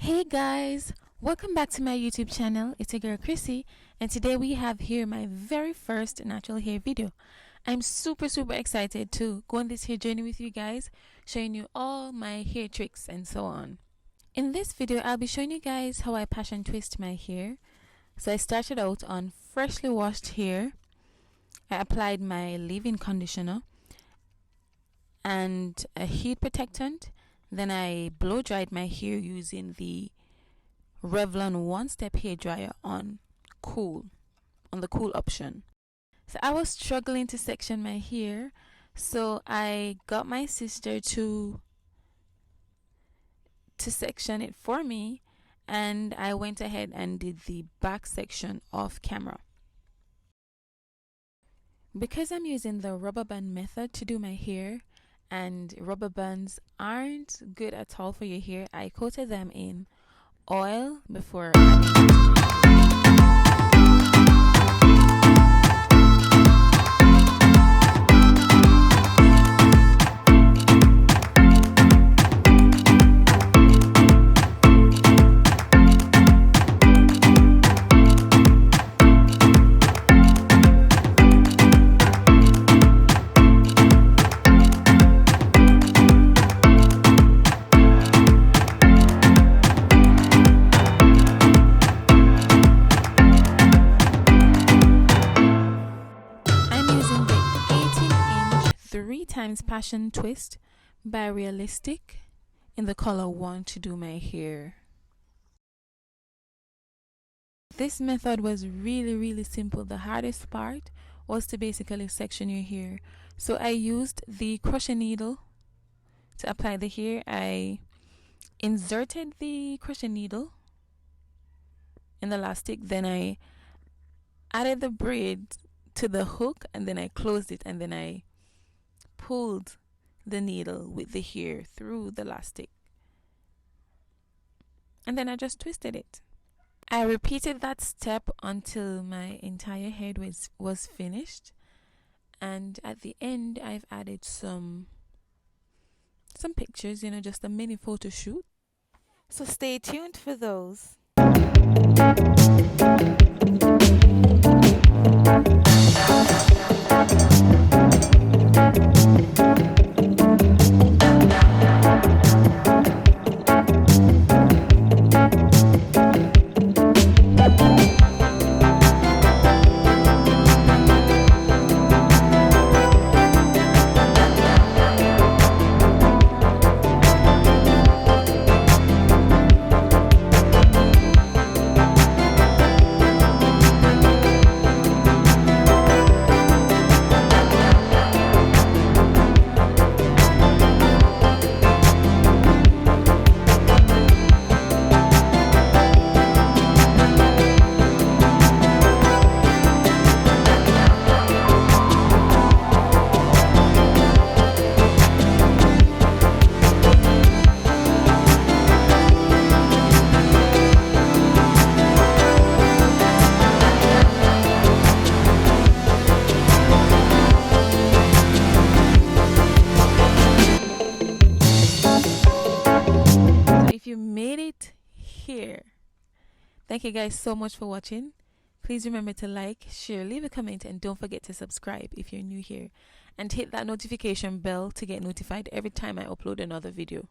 Hey guys, welcome back to my YouTube channel. It's your girl Chrissy, and today we have here my very first natural hair video. I'm super excited to go on this hair journey with you guys, showing you all my hair tricks and so on. In this video, I'll be showing you guys how I passion twist my hair. So I started out on freshly washed hair. I applied my leave-in conditioner and a heat protectant. Then I blow dried my hair using the Revlon one-step hair dryer on the cool option. So I was struggling to section my hair, so I got my sister to section it for me, and I went ahead and did the back section off camera. Because I'm using the rubber band method to do my hair, and rubber bands aren't good at all for your hair, I coated them in oil before times Passion Twist by Realistic in the color 1 to do my hair. This method was really simple. The hardest part was to basically section your hair. So I used the crochet needle to apply the hair. I inserted the crochet needle in the elastic, then I added the braid to the hook, and then I closed it, and then I pulled the needle with the hair through the elastic, and then I just twisted it. I repeated that step until my entire head was finished, and at the end I've added some pictures, just a mini photo shoot, so stay tuned for those. Here, thank you guys so much for watching. Please remember to like, share, leave a comment, and don't forget to subscribe if you're new here, and hit that notification bell to get notified every time I upload another video.